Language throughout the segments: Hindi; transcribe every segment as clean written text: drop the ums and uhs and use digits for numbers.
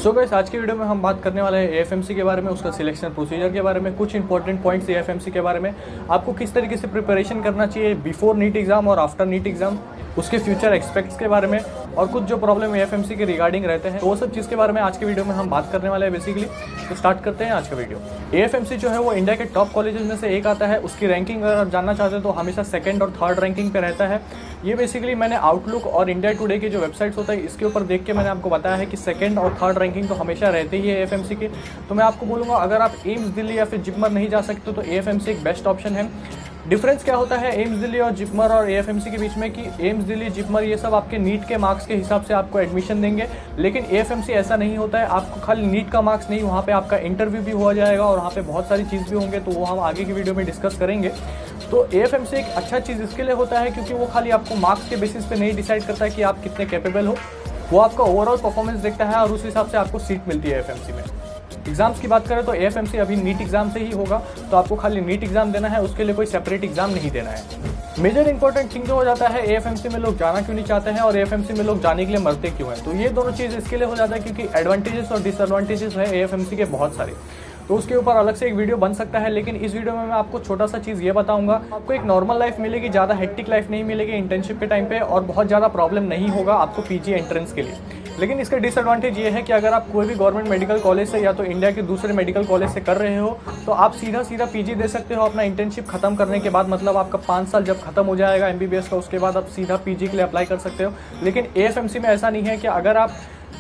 सो गाइस, आज की वीडियो में हम बात करने वाले हैं एएफएमसी के बारे में, उसका सिलेक्शन प्रोसीजर के बारे में, कुछ इंपॉर्टेंट पॉइंट्स एएफएमसी के बारे में, आपको किस तरीके से प्रिपरेशन करना चाहिए बिफोर नीट एग्जाम और आफ्टर नीट एग्जाम, उसके फ्यूचर एक्सपेक्ट्स के बारे में और कुछ जो प्रॉब्लम एएफएमसी के रिगार्डिंग रहते हैं, तो वो सब चीज़ के बारे में आज की वीडियो में हम बात करने वाले हैं बेसिकली। तो स्टार्ट करते हैं आज का वीडियो। एएफएमसी जो है वो इंडिया के टॉप कॉलेजेस में से एक आता है। उसकी रैंकिंग अगर आप जानना चाहते हैं तो हमेशा सेकंड और थर्ड रैंकिंग पे रहता है। ये बेसिकली मैंने आउटलुक और इंडिया टुडे की जो वेबसाइट्स होता है इसके ऊपर देख के मैंने आपको बताया है कि सेकंड और थर्ड रैंकिंग तो हमेशा रहते ही है एएफएमसी की। तो मैं आपको बोलूँगा, अगर आप एम्स दिल्ली या फिर जिपमर नहीं जा सकते तो एएफएमसी एक बेस्ट ऑप्शन है। डिफरेंस क्या होता है एम्स दिल्ली और जिपमर और एएफएमसी के बीच में कि एम्स दिल्ली, जिपमर ये सब आपके नीट के मार्क्स के हिसाब से आपको एडमिशन देंगे, लेकिन एएफएमसी ऐसा नहीं होता है। आपको खाली नीट का मार्क्स नहीं, वहाँ पे आपका इंटरव्यू भी हो जाएगा और वहाँ पे बहुत सारी चीज़ भी होंगे, तो वो हम आगे की वीडियो में डिस्कस करेंगे। तो एएफएमसी एक अच्छा चीज़ इसके लिए होता है क्योंकि वो खाली आपको मार्क्स के बेसिस पे नहीं डिसाइड करता है कि आप कितने कैपेबल हो, वो आपका ओवरऑल परफॉर्मेंस देखता है और उस हिसाब से आपको सीट मिलती है एएफएमसी में। एग्जाम्स की बात करें तो एएफएमसी अभी नीट एग्जाम से ही होगा, तो आपको खाली नीट एग्जाम देना है, उसके लिए कोई सेपरेट एग्जाम नहीं देना है। मेजर इंपॉर्टेंट थिंग जो हो जाता है एएफएमसी में लोग जाना क्यों नहीं चाहते हैं और एएफएमसी में लोग जाने के लिए मरते क्यों हैं, तो ये दोनों चीज़ इसके लिए हो जाता है क्योंकि एडवांटेजेस और डिसएडवांटेजेस है एएफएमसी के बहुत सारे, तो उसके ऊपर अलग से एक वीडियो बन सकता है। लेकिन इस वीडियो में मैं आपको छोटा सा चीज़ ये बताऊंगा, आपको एक नॉर्मल लाइफ मिलेगी, ज़्यादा हेक्टिक लाइफ नहीं मिलेगी इंटर्नशिप के टाइम पे और बहुत ज़्यादा प्रॉब्लम नहीं होगा आपको पीजी एंट्रेंस के लिए। लेकिन इसका डिसएडवांटेज ये है कि अगर आप कोई भी गवर्नमेंट मेडिकल कॉलेज से या तो इंडिया के दूसरे मेडिकल कॉलेज से कर रहे हो तो आप सीधा पीजी दे सकते हो अपना इंटर्नशिप खत्म करने के बाद, मतलब आपका 5 साल जब खत्म हो जाएगा एमबीबीएस का, उसके बाद आप सीधा पीजी के लिए अप्लाई कर सकते हो। लेकिन एएफएमसी में ऐसा नहीं है कि अगर आप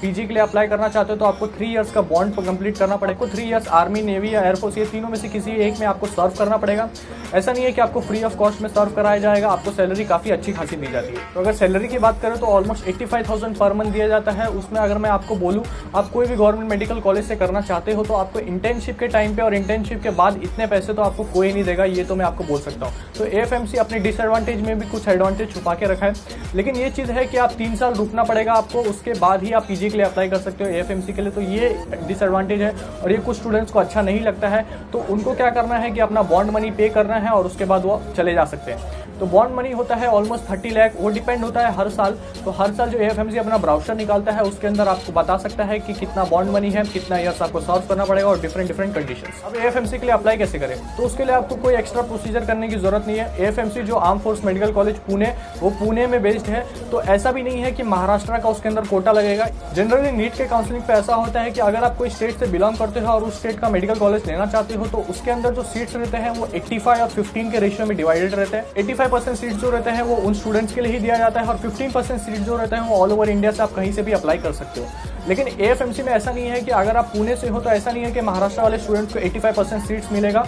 पीजी के लिए अप्लाई करना चाहते हो तो आपको 3 इयर्स का बॉन्ड कंप्लीट करना पड़ेगा। आपको 3 इयर्स आर्मी, नेवी या एयरफोर्स, ये तीनों में से किसी एक में आपको सर्व करना पड़ेगा। ऐसा नहीं है कि आपको फ्री ऑफ कॉस्ट में सर्व कराया जाएगा, आपको सैलरी काफ़ी अच्छी खासी दी जाती है। तो अगर सैलरी की बात करें तो ऑलमोस्ट 85,000 पर मंथ दिया जाता है। उसमें अगर मैं आपको बोलूँ आप कोई भी गवर्नमेंट मेडिकल कॉलेज से करना चाहते हो तो आपको इंटर्नशिप के टाइम पे और इंटर्नशिप के बाद इतने पैसे तो आपको कोई नहीं देगा, ये तो मैं आपको बोल सकता हूँ। तो एएफएमसी अपने डिसएडवांटेज में भी कुछ एडवांटेज छुपा के रखा है, लेकिन ये चीज़ है कि आप 3 साल रुकना पड़ेगा आपको, उसके बाद ही आप पीजी के लिए अप्लाई कर सकते हो एएफएमसी के लिए। तो ये डिसएडवांटेज है और ये कुछ स्टूडेंट्स को अच्छा नहीं लगता है, तो उनको क्या करना है कि अपना बॉन्ड मनी पे करना है और उसके बाद वो चले जा सकते हैं। तो बॉन्ड मनी होता है ऑलमोस्ट 30 लाख, वो डिपेंड होता है हर साल। तो हर साल जो एएफएमसी अपना ब्राउचर निकालता है उसके अंदर आपको बता सकता है कि कितना बॉन्ड मनी है, कितना ईयर्स आपको सर्व करना पड़ेगा और डिफरेंट कंडीशंस। अब एएफएमसी के लिए अप्लाई कैसे करें, तो उसके लिए आपको कोई एक्स्ट्रा प्रोसीजर करने की जरूरत नहीं है। एएफएमसी जो arm force medical college Pune, वो पुणे में बेस्ड है, तो ऐसा भी नहीं है कि महाराष्ट्र का उसके अंदर कोटा लगेगा। जनरली नीट के काउंसलिंग पे ऐसा होता है कि अगर आप कोई स्टेट से बिलोंग करते हो और उस स्टेट का मेडिकल कॉलेज लेना चाहते हो तो उसके अंदर जो सीट्स रहते हैं वो 85 और 15 के रेशियो में डिवाइडेड रहते हैं। 85% सीट्स जो रहते हैं वो उन स्टूडेंट्स के लिए ही दिया जाता है और 15% सीट जो रहते हैं वो ऑल ओवर इंडिया से आप कहीं से भी अप्लाई कर सकते हो। लेकिन एएफएमसी में ऐसा नहीं है कि अगर आप पुणे से हो तो ऐसा नहीं है कि महाराष्ट्र वाले स्टूडेंट्स को 85% सीट्स मिलेगा।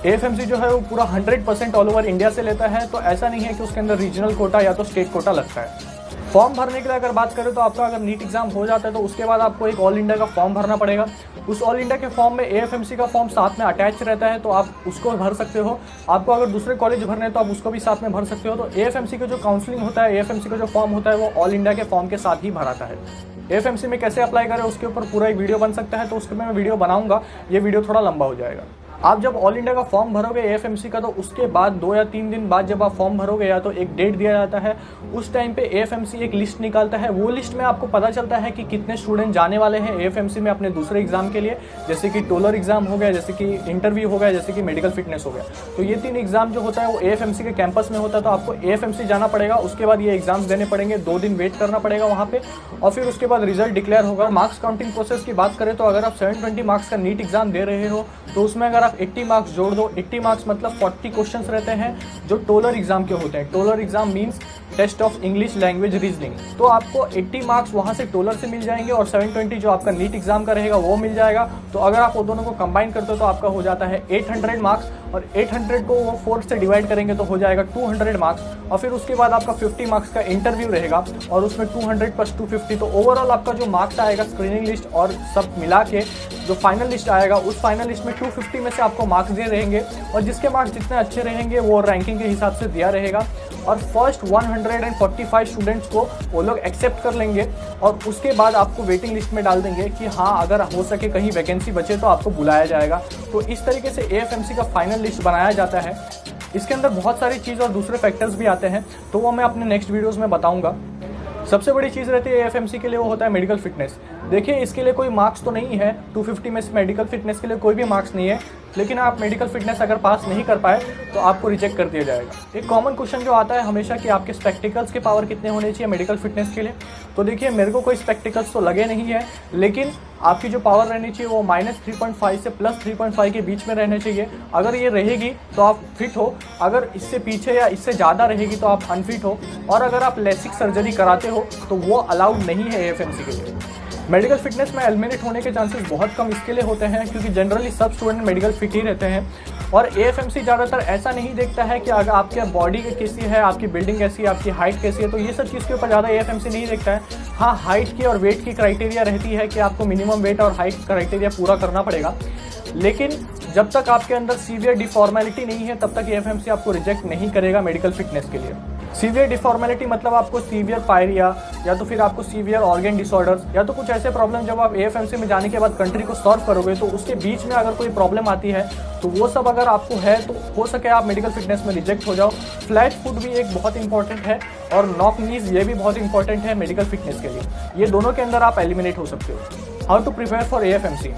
एएफएमसी जो है वो पूरा 100% ऑल ओवर इंडिया से लेता है, तो ऐसा नहीं है कि उसके अंदर रीजनल कोटा या तो स्टेट कोटा लगता है। फॉर्म भरने के लिए अगर बात करें तो आपका अगर नीट एग्जाम हो जाता है तो उसके बाद आपको एक ऑल इंडिया का फॉर्म भरना पड़ेगा। उस ऑल इंडिया के फॉर्म में एएफएमसी का फॉर्म साथ में अटैच रहता है, तो आप उसको भर सकते हो। आपको अगर दूसरे कॉलेज भरने हैं तो आप उसको भी साथ में भर सकते हो। तो एएफएमसी का जो काउंसलिंग होता है, एएफएमसी का जो फॉर्म होता है वो ऑल इंडिया के फॉर्म के साथ ही भराता है। एएफएमसी में कैसे अप्लाई करें उसके ऊपर पूरा एक वीडियो बन सकता है, तो उसके मैं वीडियो बनाऊंगा, ये वीडियो थोड़ा लंबा हो जाएगा। आप जब ऑल इंडिया का फॉर्म भरोगे एएफएमसी का, तो उसके बाद 2 या 3 दिन बाद जब आप फॉर्म भरोगे या तो एक डेट दिया जाता है, उस टाइम पे एएफएमसी एक लिस्ट निकालता है। वो लिस्ट में आपको पता चलता है कि कितने स्टूडेंट जाने वाले हैं एएफएमसी में अपने दूसरे एग्जाम के लिए, जैसे कि टोलर एग्जाम हो गया, जैसे कि इंटरव्यू हो गया, जैसे कि मेडिकल फिटनेस हो गया। तो ये 3 एग्जाम जो होता है वो एएफएमसी के कैंपस में होता है, तो आपको एएफएमसी जाना पड़ेगा। उसके बाद ये एग्जाम्स देने पड़ेंगे, 2 दिन वेट करना पड़ेगा वहाँ पे और फिर उसके बाद रिजल्ट डिक्लेयर होगा। मार्क्स काउंटिंग प्रोसेस की बात करें तो अगर आप 720 मार्क्स का नीट एग्जाम दे रहे हो तो उसमें अगर आप 80 मार्क्स जोड़ दो, 80 मार्क्स मतलब 40 क्वेश्चंस रहते हैं जो टोलर एग्जाम के होते हैं। टोलर exam means test of English language reasoning. तो आपको 80 मार्क्स वहां से टोलर से मिल जाएंगे और 720 जो आपका नीट एग्जाम का रहेगा वो मिल जाएगा। तो अगर आप वो दोनों को कंबाइन करते हो तो आपका हो जाता है 800 मार्क्स और 800 को वो 4 से डिवाइड करेंगे तो हो जाएगा 200 मार्क्स। और फिर उसके बाद आपका 50 मार्क्स का इंटरव्यू रहेगा और उसमें 200 + 250, तो ओवरऑल आपका जो मार्क्स आएगा स्क्रीनिंग लिस्ट और सब मिला के जो फाइनल लिस्ट आएगा, उस फाइनल लिस्ट में 250 में से आपको मार्क्स दिए रहेंगे और जिसके मार्क्स जितने अच्छे रहेंगे वो रैंकिंग के हिसाब से दिया रहेगा। और फर्स्ट 145 स्टूडेंट्स को वो लोग एक्सेप्ट कर लेंगे और उसके बाद आपको वेटिंग लिस्ट में डाल देंगे कि हाँ अगर हो सके कहीं वैकेंसी बचे तो आपको बुलाया जाएगा। तो इस तरीके से एएफएमसी का फाइनल लिस्ट बनाया जाता है। इसके अंदर बहुत सारी चीज़ और दूसरे फैक्टर्स भी आते हैं, तो वो मैं अपने नेक्स्ट वीडियोज़ में बताऊँगा। सबसे बड़ी चीज़ रहती है एएफएमसी के लिए, वो होता है मेडिकल फिटनेस। देखिए इसके लिए कोई मार्क्स तो नहीं है, 250 में से मेडिकल फिटनेस के लिए कोई भी मार्क्स नहीं है, लेकिन आप मेडिकल फिटनेस अगर पास नहीं कर पाए तो आपको रिजेक्ट कर दिया जाएगा। एक कॉमन क्वेश्चन जो आता है हमेशा कि आपके स्पेक्टिकल्स के पावर कितने होने चाहिए मेडिकल फिटनेस के लिए। तो देखिए मेरे को कोई स्पेक्टिकल्स तो लगे नहीं है, लेकिन आपकी जो पावर रहनी चाहिए वो -3.5 से +3.5 के बीच में रहने चाहिए। अगर ये रहेगी तो आप फिट हो, अगर इससे पीछे या इससे ज़्यादा रहेगी तो आप अनफिट हो, और अगर आप लेसिक सर्जरी कराते हो तो वो अलाउड नहीं है एएफएमसी के लिए। मेडिकल फिटनेस में एलिमिनेट होने के चांसेस बहुत कम इसके लिए होते हैं, क्योंकि जनरली सब स्टूडेंट मेडिकल फिट ही रहते हैं। और एएफएमसी ज़्यादातर ऐसा नहीं देखता है कि अगर आपके बॉडी कैसी है, आपकी बिल्डिंग कैसी है, आपकी हाइट कैसी है, तो ये सब चीज़ के ऊपर ज़्यादा एएफएमसी नहीं देखता है। हाँ, हाइट की और वेट की क्राइटेरिया रहती है कि आपको मिनिमम वेट और हाइट क्राइटेरिया पूरा करना पड़ेगा, लेकिन जब तक आपके अंदर सीवियर डिफॉर्मेलिटी नहीं है तब तक एएफएमसी आपको रिजेक्ट नहीं करेगा मेडिकल फिटनेस के लिए। सीवियर डिफॉर्मेलिटी मतलब आपको सीवियर पायरिया या तो फिर आपको सीवियर ऑर्गन डिसऑर्डर्स या तो कुछ ऐसे प्रॉब्लम जब आप एएफएमसी में जाने के बाद कंट्री को सॉल्व करोगे तो उसके बीच में अगर कोई प्रॉब्लम आती है तो वो सब अगर आपको है तो हो सके आप मेडिकल फिटनेस में रिजेक्ट हो जाओ। फ्लैट फुट भी एक बहुत इंपॉर्टेंट है और नॉक नीज ये भी बहुत इंपॉर्टेंट है मेडिकल फिटनेस के लिए। ये दोनों के अंदर आप एलिमिनेट हो सकते हो। How to prepare for AFMC.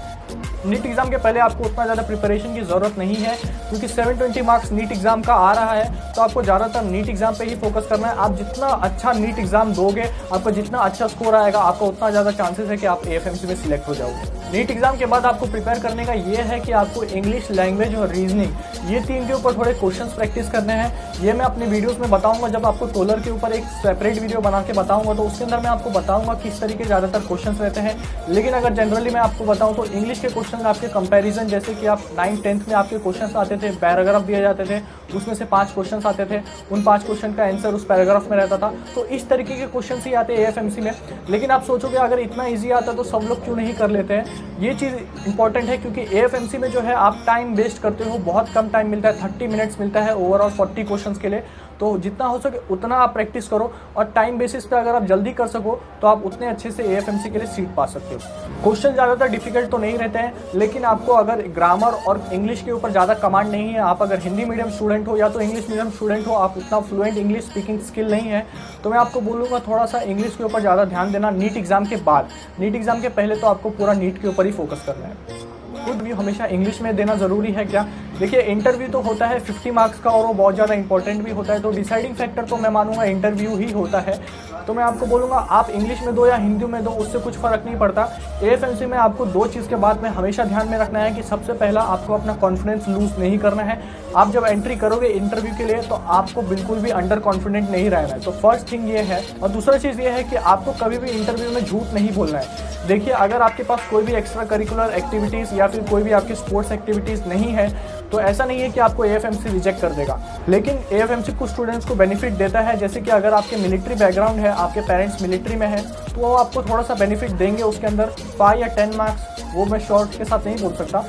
NEET exam के पहले आपको उतना ज़्यादा प्रिपरेशन की ज़रूरत नहीं है, क्योंकि 720 मार्क्स नीट एग्जाम का आ रहा है, तो आपको ज़्यादातर नीट एग्जाम पे ही फोकस करना है। आप जितना अच्छा नीट एग्जाम दोगे, आपका जितना अच्छा स्कोर आएगा, आपका उतना ज़्यादा चांसेस है कि आप एएफएमसी में सिलेक्ट हो जाओगे। नीट एग्जाम के बाद आपको प्रिपेयर करने का ये है कि आपको इंग्लिश लैंग्वेज और रीजनिंग ये तीन के ऊपर थोड़े क्वेश्चंस प्रैक्टिस करने हैं। ये मैं अपने वीडियोस में बताऊंगा, जब आपको टोलर के ऊपर एक सेपरेट वीडियो बना के बताऊंगा तो उसके अंदर मैं आपको बताऊंगा किस तरीके ज़्यादातर क्वेश्चंस रहते हैं। लेकिन अगर जनरली मैं आपको बताऊं तो इंग्लिश के क्वेश्चन आपके कंपैरिजन, जैसे कि आप 9th-10th में आपके क्वेश्चंस आते थे, पैराग्राफ दिए जाते थे, उसमें से 5 क्वेश्चंस आते थे, उन 5 क्वेश्चन का आंसर उस पैराग्राफ में रहता था। तो इस तरीके के क्वेश्चन ही आते हैं एएफएमसी में। लेकिन आप सोचोगे अगर इतना ईजी आता तो सब लोग क्यों नहीं कर लेते हैं। ये चीज़ इंपॉर्टेंट है, क्योंकि एएफएमसी में जो है आप टाइम वेस्ट करते हो, बहुत कम टाइम मिलता है, 30 मिनट्स मिलता है ओवरऑल 40 क्वेश्चंस के लिए। तो जितना हो सके उतना आप प्रैक्टिस करो, और टाइम बेसिस पे अगर आप जल्दी कर सको तो आप उतने अच्छे से एएफएमसी के लिए सीट पा सकते हो। क्वेश्चन ज़्यादातर डिफिकल्ट तो नहीं रहते हैं, लेकिन आपको अगर ग्रामर और इंग्लिश के ऊपर ज़्यादा कमांड नहीं है, आप अगर हिंदी मीडियम स्टूडेंट हो या तो इंग्लिश मीडियम स्टूडेंट हो, आप उतना फ्लुएंट इंग्लिश स्पीकिंग स्किल नहीं है, तो मैं आपको बोलूँगा थोड़ा सा इंग्लिश के ऊपर ज़्यादा ध्यान देना नीट एग्जाम के बाद। नीट एग्जाम के पहले तो आपको पूरा नीट के ऊपर ही फोकस करना है। इंटरव्यू हमेशा इंग्लिश में देना ज़रूरी है क्या? देखिए इंटरव्यू तो होता है 50 मार्क्स का और वो बहुत ज़्यादा इंपॉर्टेंट भी होता है, तो डिसाइडिंग फैक्टर तो मैं मानूंगा इंटरव्यू ही होता है। तो मैं आपको बोलूँगा आप इंग्लिश में दो या हिंदी में दो, उससे कुछ फ़र्क नहीं पड़ता। एएफएमसी में आपको 2 चीज़ के बाद में हमेशा ध्यान में रखना है कि सबसे पहला आपको अपना कॉन्फिडेंस लूज़ नहीं करना है। आप जब एंट्री करोगे इंटरव्यू के लिए तो आपको बिल्कुल भी अंडर कॉन्फिडेंट नहीं रहना है, तो फर्स्ट थिंग ये है। और दूसरा चीज़ ये है कि आपको कभी भी इंटरव्यू में झूठ नहीं बोलना है। देखिए अगर आपके पास कोई भी एक्स्ट्रा करिकुलर एक्टिविटीज़ या फिर कोई भी आपकी स्पोर्ट्स एक्टिविटीज़ नहीं है तो ऐसा नहीं है कि आपको एएफएमसी रिजेक्ट कर देगा। लेकिन एएफएमसी कुछ स्टूडेंट्स को बेनिफिट देता है, जैसे कि अगर आपके मिलिट्री बैकग्राउंड है, आपके पेरेंट्स मिलिट्री में है, तो वो आपको थोड़ा सा बेनिफिट देंगे उसके अंदर 5 या 10 मार्क्स, वो मैं शॉर्ट के साथ नहीं बोल सकता।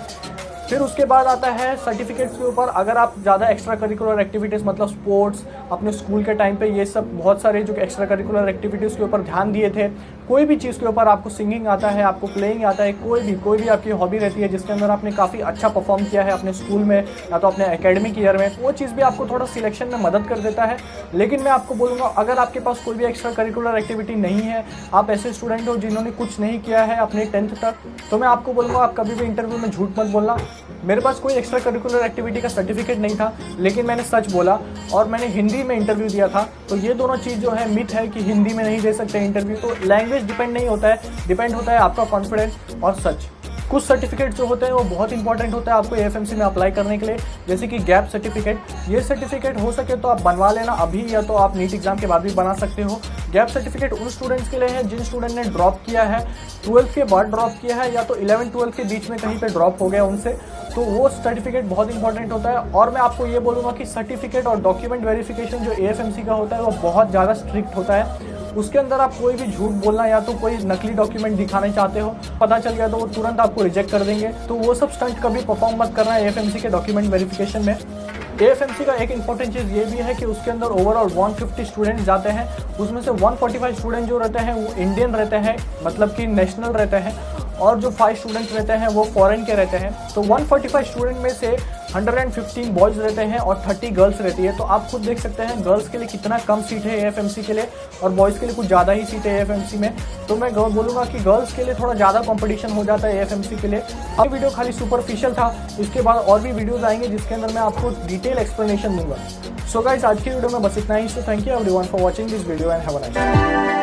फिर उसके बाद आता है सर्टिफिकेट्स के ऊपर। अगर आप ज़्यादा एक्स्ट्रा करिकुलर एक्टिविटीज़ मतलब स्पोर्ट्स अपने स्कूल के टाइम पे ये सब बहुत सारे जो एक्स्ट्रा करिकुलर एक्टिविटीज़ के ऊपर ध्यान दिए थे, कोई भी चीज़ के ऊपर आपको सिंगिंग आता है, आपको प्लेइंग आता है, कोई भी आपकी हॉबी रहती है जिसके अंदर आपने काफ़ी अच्छा परफॉर्म किया है अपने स्कूल में या तो अपने एकेडमिक ईयर में, वो चीज़ भी आपको थोड़ा सिलेक्शन में मदद कर देता है। लेकिन मैं आपको बोलूँगा अगर आपके पास कोई भी एक्स्ट्रा करिकुलर एक्टिविटी नहीं है, आप ऐसे स्टूडेंट हो जिन्होंने कुछ नहीं किया है अपने 10th तक, तो मैं आपको बोलूँगा आप कभी भी इंटरव्यू में झूठ मत बोलना। मेरे पास कोई एक्स्ट्रा करिकुलर एक्टिविटी का सर्टिफिकेट नहीं था, लेकिन मैंने सच बोला और मैंने हिंदी में इंटरव्यू दिया था। तो ये दोनों चीज़ जो है मिथ है कि हिंदी में नहीं दे सकते इंटरव्यू, तो लैंग्वेज डिपेंड नहीं होता है, डिपेंड होता है आपका कॉन्फिडेंस और सच। कुछ सर्टिफिकेट जो होते हैं वो बहुत इंपॉर्टेंट होता है आपको एएफएमसी में अप्लाई करने के लिए, जैसे कि गैप सर्टिफिकेट। ये सर्टिफिकेट हो सके तो आप बनवा लेना अभी, या तो आप नीट एग्जाम के बाद भी बना सकते हो। गैप सर्टिफिकेट उन स्टूडेंट्स के लिए है जिन स्टूडेंट ने ड्रॉप किया है, 12th के बाद ड्रॉप किया है या तो 11th-12th के बीच में कहीं पे ड्रॉप हो गया उनसे, तो वो सर्टिफिकेट बहुत इंपॉर्टेंट होता है। और मैं आपको ये बोलूँगा कि सर्टिफिकेट और डॉक्यूमेंट वेरिफिकेशन जो एएफएमसी का होता है वो बहुत ज़्यादा स्ट्रिक्ट होता है। उसके अंदर आप कोई भी झूठ बोलना या तो कोई नकली डॉक्यूमेंट दिखाने चाहते हो, पता चल गया तो वो तुरंत आपको रिजेक्ट कर देंगे। तो वो सब स्टंट कभी परफॉर्म मत करना है एएफएमसी के डॉक्यूमेंट वेरिफिकेशन में। एएफएमसी का एक इंपॉर्टेंट चीज़ ये भी है कि उसके अंदर ओवरऑल 150 स्टूडेंट जाते हैं, उसमें से 145 स्टूडेंट जो रहते हैं वो इंडियन रहते हैं, मतलब कि नेशनल रहते हैं, और जो 5 स्टूडेंट्स रहते हैं वो फॉरेन के रहते हैं। तो 145 स्टूडेंट में से 115 बॉयज़ रहते हैं और 30 गर्ल्स रहती है। तो आप खुद देख सकते हैं गर्ल्स के लिए कितना कम सीट है एएफएमसी के लिए और बॉयज़ के लिए कुछ ज़्यादा ही सीट है एएफएमसी में। तो मैं बोलूँगा कि गर्ल्स के लिए थोड़ा ज़्यादा कंपटीशन हो जाता है एएफएमसी के लिए। अब वीडियो खाली सुपरफिशियल था, इसके बाद और भी वीडियोज़ आएंगे जिसके अंदर मैं आपको डिटेल एक्सप्लेनेशन दूंगा। सो गाइस, आज की वीडियो में बस इतना ही। So thank you everyone for watching this video and have a nice day.